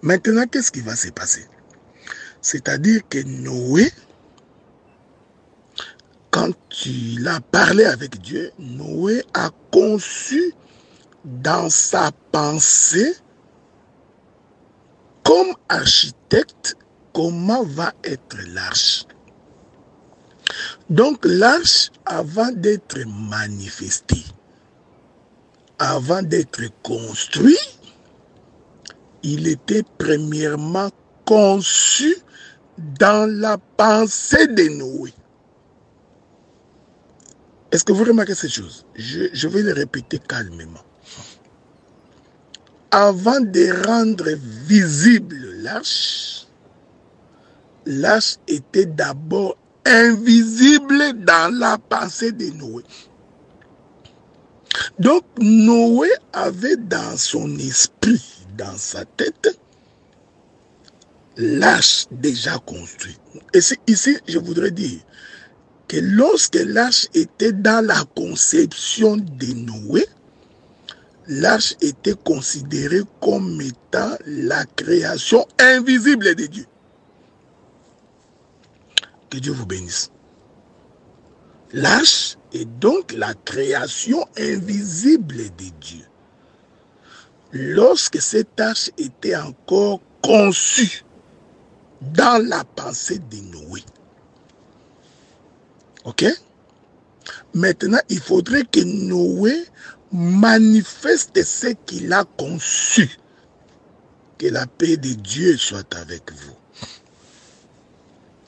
Maintenant, qu'est-ce qui va se passer? C'est-à-dire que Noé, quand il a parlé avec Dieu, Noé a conçu dans sa pensée, comme architecte, comment va être l'arche. Donc l'arche, avant d'être manifestée, avant d'être construit, il était premièrement conçu dans la pensée de Noé. Est-ce que vous remarquez cette chose? Je vais le répéter calmement. Avant de rendre visible l'arche, l'arche était d'abord invisible dans la pensée de Noé. Donc Noé avait dans son esprit, dans sa tête, l'arche déjà construite. Et ici, je voudrais dire que lorsque l'arche était dans la conception de Noé, l'arche était considérée comme étant la création invisible de Dieu. Que Dieu vous bénisse. L'arche est donc la création invisible de Dieu. Lorsque cette arche était encore conçue dans la pensée de Noé. Ok? Maintenant, il faudrait que Noé manifeste ce qu'il a conçu. Que la paix de Dieu soit avec vous.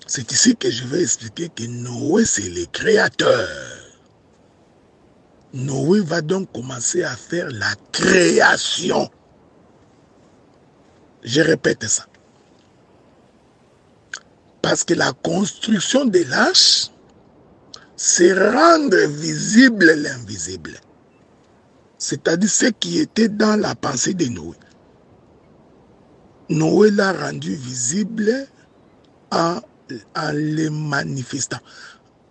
C'est ici que je vais expliquer que Noé, c'est le créateur. Noé va donc commencer à faire la création. Je répète ça. Parce que la construction de l'arche, c'est rendre visible l'invisible. C'est-à-dire ce qui était dans la pensée de Noé. Noé l'a rendu visible en le manifestant,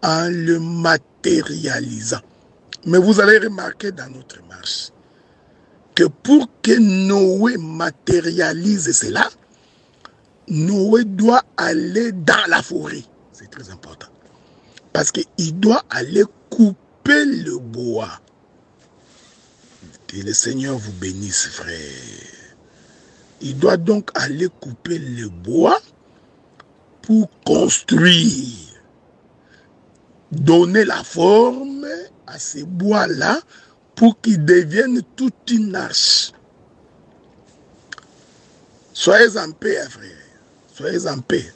en le matérialisant. Mais vous allez remarquer dans notre marche que pour que Noé matérialise cela, Noé doit aller dans la forêt. C'est très important. Parce qu'il doit aller couper le bois. Que le Seigneur vous bénisse, frère. Il doit donc aller couper le bois pour construire. Donner la forme à ces bois-là pour qu'ils deviennent toute une arche. Soyez en paix, frère. Soyez en paix.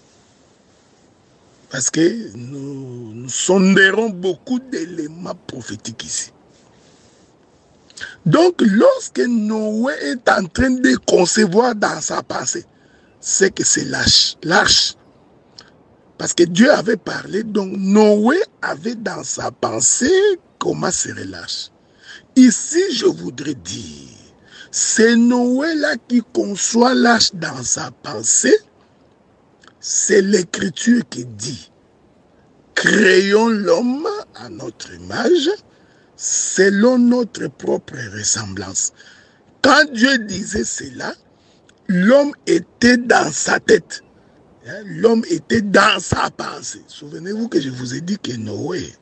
Parce que nous sonderons beaucoup d'éléments prophétiques ici. Donc, lorsque Noé est en train de concevoir dans sa pensée, c'est que c'est l'arche. Parce que Dieu avait parlé, donc Noé avait dans sa pensée comment serait l'arche. Ici, je voudrais dire, c'est Noé là qui conçoit l'arche dans sa pensée. C'est l'Écriture qui dit, créons l'homme à notre image, selon notre propre ressemblance. Quand Dieu disait cela, l'homme était dans sa tête. L'homme était dans sa pensée. Souvenez-vous que je vous ai dit que Noé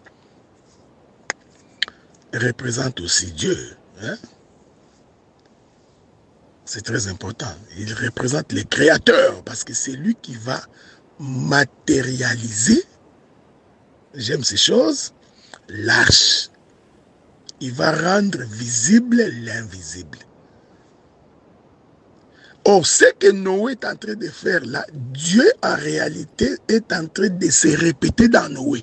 représente aussi Dieu. C'est très important. Il représente le Créateur parce que c'est lui qui va matérialiser, j'aime ces choses, l'arche. Il va rendre visible l'invisible. Or, ce que Noé est en train de faire là, Dieu en réalité est en train de se répéter dans Noé.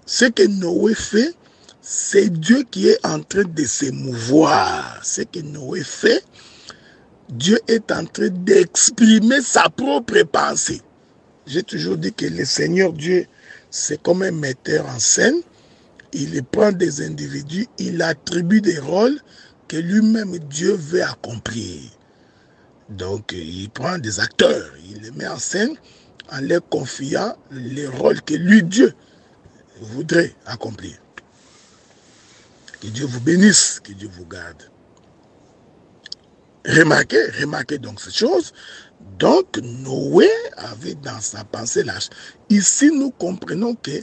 Ce que Noé fait, c'est Dieu qui est en train de se mouvoir. Ce que Noé fait, Dieu est en train d'exprimer sa propre pensée. J'ai toujours dit que le Seigneur Dieu, c'est comme un metteur en scène. Il prend des individus, il attribue des rôles que lui-même Dieu veut accomplir. Donc, il prend des acteurs, il les met en scène en leur confiant les rôles que lui, Dieu, voudrait accomplir. Que Dieu vous bénisse, que Dieu vous garde. Remarquez donc cette chose. Donc, Noé avait dans sa pensée l'arche. Ici, nous comprenons que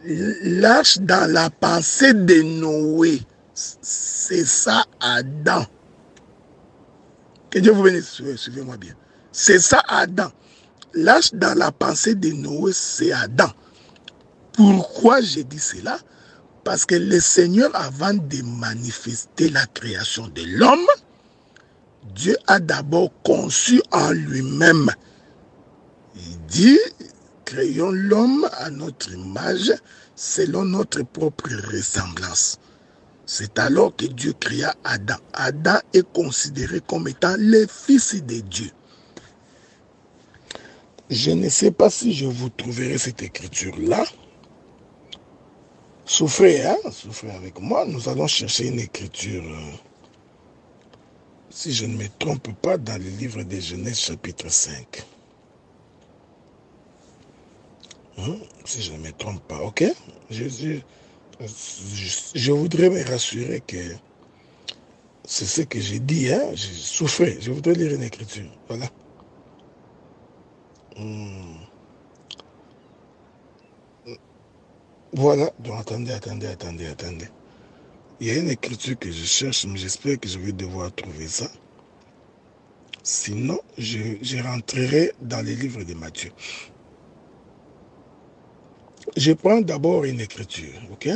l'arche dans la pensée de Noé, c'est ça Adam. Que Dieu vous bénisse, suivez-moi bien. C'est ça Adam. L'arche dans la pensée de Noé, c'est Adam. Pourquoi j'ai dit cela? Parce que le Seigneur, avant de manifester la création de l'homme, Dieu a d'abord conçu en lui-même. Il dit, créons l'homme à notre image, selon notre propre ressemblance. C'est alors que Dieu créa Adam. Adam est considéré comme étant le fils de Dieu. Je ne sais pas si je vous trouverai cette écriture-là. Souffrez, hein? Souffrez avec moi. Nous allons chercher une écriture, si je ne me trompe pas, dans le livre de Genèse chapitre 5. Si je ne me trompe pas, ok? Je voudrais me rassurer que c'est ce que j'ai dit, hein? Souffrez, je voudrais lire une écriture. Voilà. Voilà, donc attendez. Il y a une écriture que je cherche, mais j'espère que je vais devoir trouver ça. Sinon, je rentrerai dans les livres de Matthieu. Je prends d'abord une écriture, ok?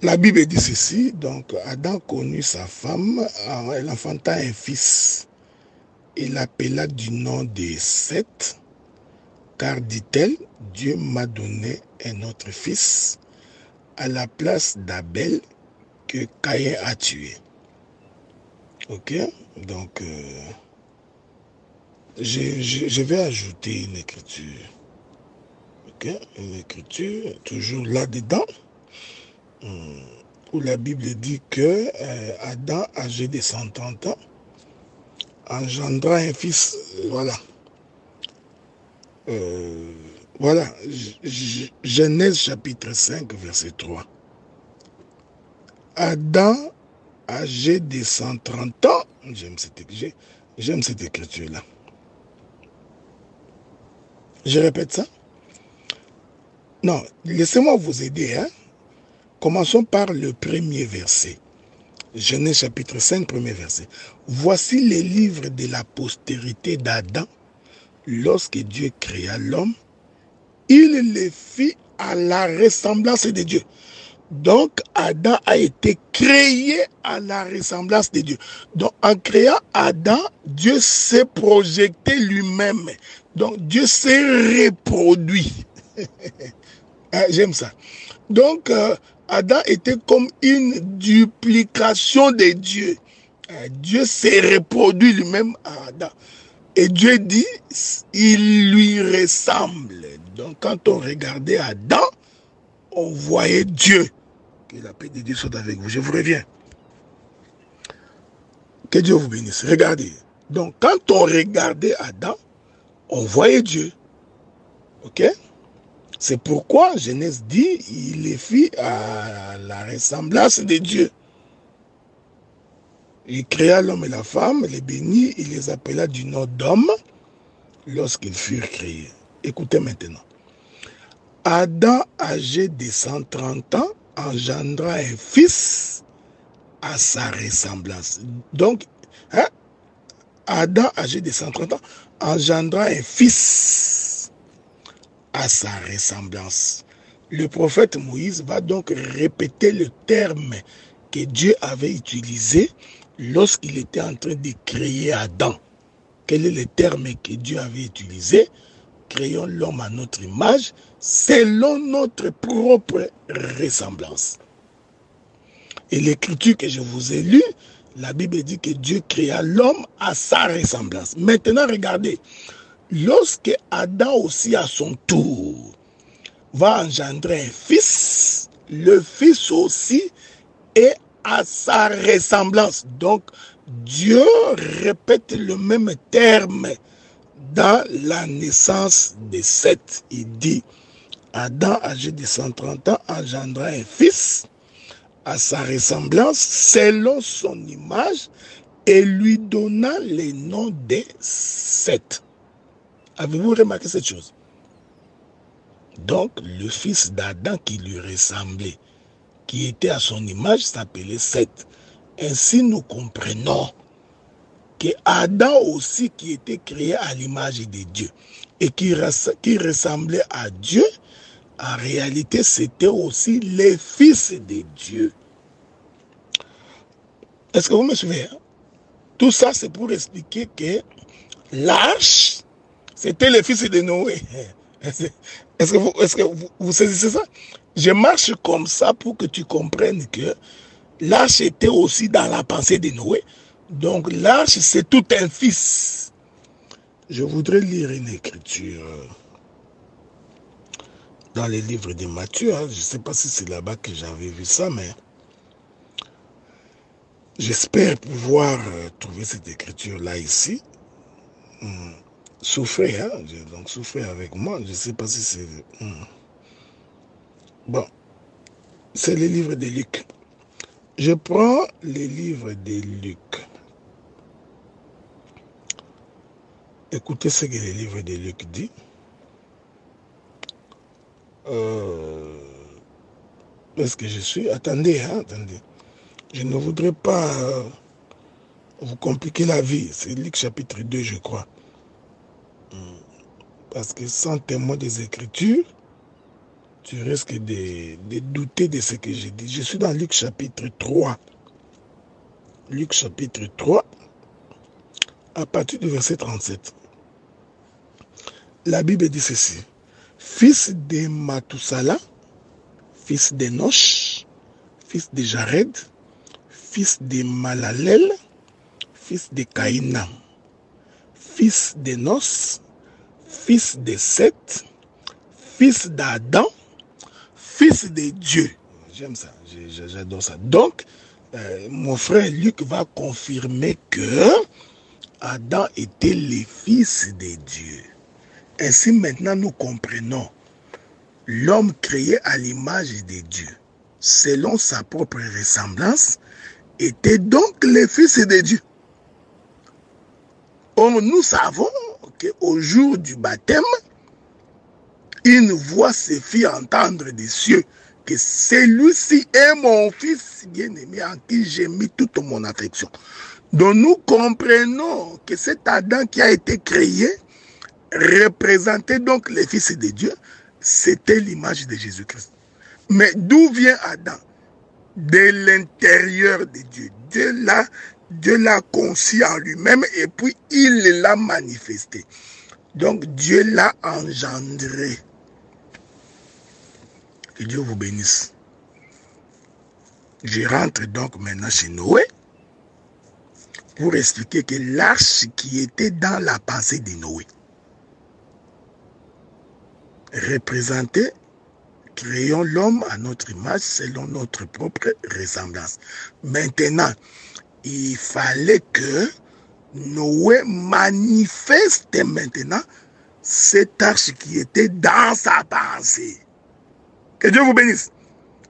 La Bible dit ceci, donc Adam connut sa femme, elle enfanta un fils. Il l'appela du nom de Seth, car dit-elle, Dieu m'a donné un autre fils à la place d'Abel que Caïn a tué. Ok? Donc, je vais ajouter une écriture. Ok? Une écriture, toujours là-dedans, où la Bible dit que Adam, âgé de 130 ans, engendra un fils. Voilà. Voilà. Genèse chapitre 5, verset 3. Adam, âgé de 130 ans, j'aime cette écriture-là. Je répète ça? Non, laissez-moi vous aider. Hein? Commençons par le premier verset. Genèse chapitre 5, premier verset. Voici les livres de la postérité d'Adam. Lorsque Dieu créa l'homme, il les fit à la ressemblance de Dieu. Donc, Adam a été créé à la ressemblance de Dieu. Donc, en créant Adam, Dieu s'est projeté lui-même. Donc, Dieu s'est reproduit. J'aime ça. Donc, Adam était comme une duplication de Dieu. Dieu s'est reproduit lui-même à Adam. Et Dieu dit, il lui ressemble. Donc, quand on regardait Adam, on voyait Dieu. Que la paix de Dieu soit avec vous. Je vous reviens. Que Dieu vous bénisse. Regardez. Donc, quand on regardait Adam, on voyait Dieu. Ok? C'est pourquoi Genèse dit, il les fit à la ressemblance de Dieu. Il créa l'homme et la femme, les bénit, il les appela du nom d'homme lorsqu'ils furent créés. Écoutez maintenant. Adam, âgé de 130 ans, engendra un fils à sa ressemblance. Donc, hein, Adam, âgé de 130 ans, engendra un fils à sa ressemblance. Le prophète Moïse va donc répéter le terme que Dieu avait utilisé lorsqu'il était en train de créer Adam. Quel est le terme que Dieu avait utilisé? Créons l'homme à notre image, selon notre propre ressemblance. Et l'écriture que je vous ai lue, la Bible dit que Dieu créa l'homme à sa ressemblance. Maintenant, regardez, lorsque Adam aussi à son tour va engendrer un fils, le fils aussi est à sa ressemblance. Donc, Dieu répète le même terme dans la naissance de Seth. Il dit, Adam, âgé de 130 ans, engendra un fils à sa ressemblance, selon son image, et lui donna le nom de Seth. Avez-vous remarqué cette chose? Donc, le fils d'Adam qui lui ressemblait, qui était à son image, s'appelait Seth. Ainsi, nous comprenons que Adam aussi, qui était créé à l'image de Dieu, et qui ressemblait à Dieu, en réalité, c'était aussi le fils de Dieu. Est-ce que vous me suivez? Tout ça, c'est pour expliquer que l'arche, c'était le fils de Noé. Est-ce que vous saisissez ça? Je marche comme ça pour que tu comprennes que l'arche était aussi dans la pensée de Noé. Donc l'arche, c'est tout un fils. Je voudrais lire une écriture dans les livres de Matthieu. Je ne sais pas si c'est là-bas que j'avais vu ça, mais j'espère pouvoir trouver cette écriture-là ici. Souffrez, hein? Donc souffrez avec moi. Je ne sais pas si c'est... Bon, c'est les livres de Luc. Je prends les livres de Luc. Écoutez ce que les livres de Luc dit. Est-ce que je suis... Attendez, hein, attendez. Je ne voudrais pas vous compliquer la vie. C'est Luc chapitre 2, je crois. Parce que sans témoin des Écritures, tu risques de douter de ce que j'ai dit. Je suis dans Luc chapitre 3. Luc chapitre 3, à partir du verset 37. La Bible dit ceci. Fils de Mathusala, fils d'Enoch, fils de Jared, fils de Malalel, fils de Caïnan, fils de Nos, fils de Seth, fils d'Adam, fils de Dieu. J'aime ça, j'adore ça. Donc, mon frère Luc va confirmer que Adam était le fils de Dieu. Ainsi, maintenant, nous comprenons l'homme créé à l'image de Dieu, selon sa propre ressemblance, était donc le fils de Dieu. Or, nous savons qu'au jour du baptême, une voix se fit entendre des cieux, que celui-ci est mon fils bien-aimé en qui j'ai mis toute mon affection. Donc nous comprenons que cet Adam qui a été créé représentait donc le fils de Dieu, c'était l'image de Jésus-Christ. Mais d'où vient Adam? De l'intérieur de Dieu. Dieu l'a conçu en lui-même et puis il l'a manifesté. Donc Dieu l'a engendré. Que Dieu vous bénisse. Je rentre donc maintenant chez Noé pour expliquer que l'arche qui était dans la pensée de Noé représentait, créons l'homme à notre image selon notre propre ressemblance. Maintenant, il fallait que Noé manifeste maintenant cette arche qui était dans sa pensée. Que Dieu vous bénisse.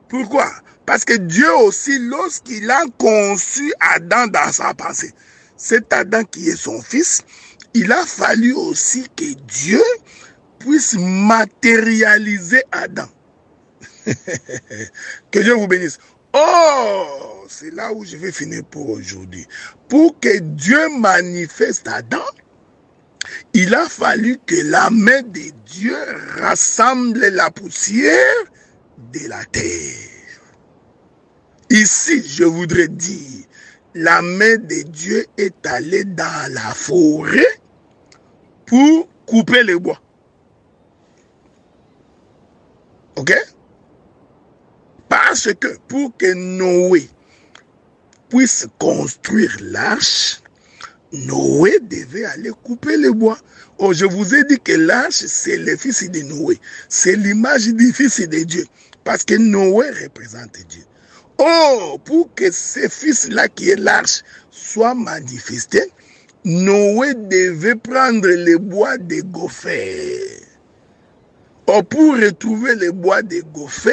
Pourquoi? Parce que Dieu aussi, lorsqu'il a conçu Adam dans sa pensée, cet Adam qui est son fils, il a fallu aussi que Dieu puisse matérialiser Adam. Que Dieu vous bénisse. Oh, c'est là où je vais finir pour aujourd'hui. Pour que Dieu manifeste Adam, il a fallu que la main de Dieu rassemble la poussière de la terre. Ici, je voudrais dire, la main de Dieu est allée dans la forêt pour couper les bois. Ok? Parce que pour que Noé puisse construire l'arche, Noé devait aller couper les bois. Oh, je vous ai dit que l'arche, c'est le fils de Noé. C'est l'image du fils de Dieu. Parce que Noé représente Dieu. Oh, pour que ce fils-là qui est l'arche soit manifesté, Noé devait prendre les bois de gopher. Oh, pour retrouver les bois de gopher,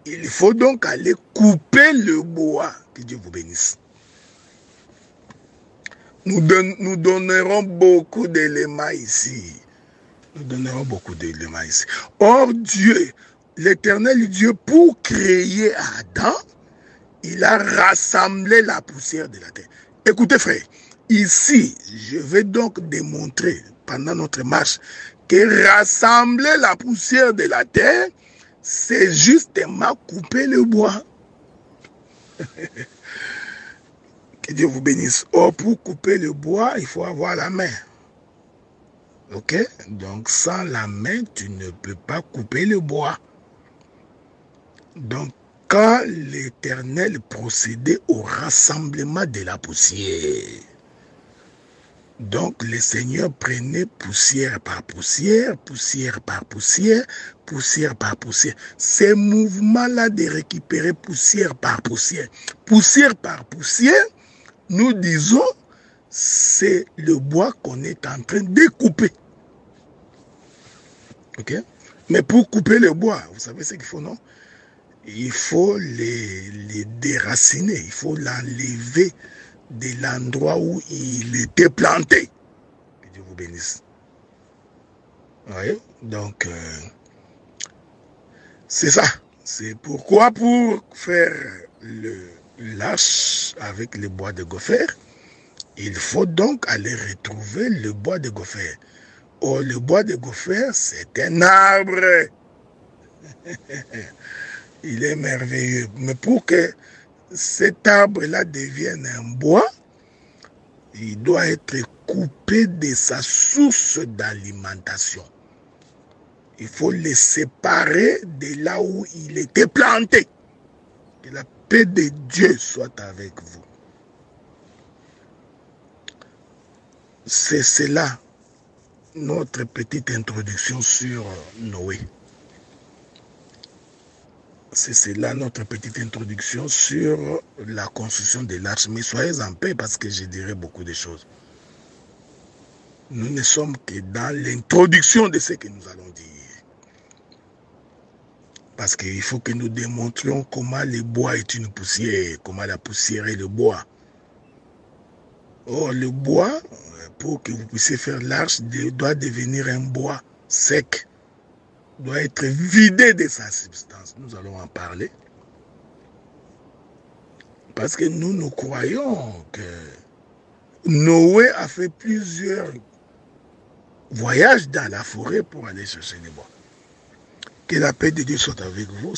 il faut donc aller couper le bois. Que Dieu vous bénisse. Nous donnerons beaucoup d'éléments ici. Nous donnerons beaucoup d'éléments ici. Or, Dieu, l'Éternel Dieu, pour créer Adam, il a rassemblé la poussière de la terre. Écoutez, frère, ici, je vais donc démontrer pendant notre marche que rassembler la poussière de la terre, c'est justement couper le bois. Que Dieu vous bénisse. Or, pour couper le bois, il faut avoir la main. Ok? Donc, sans la main, tu ne peux pas couper le bois. Donc, quand l'Éternel procédait au rassemblement de la poussière, donc le Seigneur prenait poussière par poussière, poussière par poussière, poussière par poussière. Ces mouvements-là de récupérer poussière par poussière par poussière, nous disons, c'est le bois qu'on est en train de couper. Ok? Mais pour couper le bois, vous savez ce qu'il faut, non? Il faut les déraciner, il faut l'enlever de l'endroit où il était planté. Que Dieu vous bénisse. Oui, donc, c'est ça. C'est pourquoi pour faire l'arche avec le bois de gopher, il faut donc aller retrouver le bois de gopher. Oh, le bois de gopher, c'est un arbre. Il est merveilleux. Mais pour que cet arbre-là devienne un bois, il doit être coupé de sa source d'alimentation. Il faut le séparer de là où il était planté. paix de Dieu soit avec vous. C'est cela notre petite introduction sur Noé. C'est cela notre petite introduction sur la construction de l'arche. Mais soyez en paix parce que je dirai beaucoup de choses. Nous ne sommes que dans l'introduction de ce que nous allons dire. Parce qu'il faut que nous démontrions comment le bois est une poussière, comment la poussière est le bois. Or, le bois, pour que vous puissiez faire l'arche, doit devenir un bois sec, doit être vidé de sa substance. Nous allons en parler. Parce que nous croyons que Noé a fait plusieurs voyages dans la forêt pour aller chercher les bois. Que la paix de Dieu soit avec vous.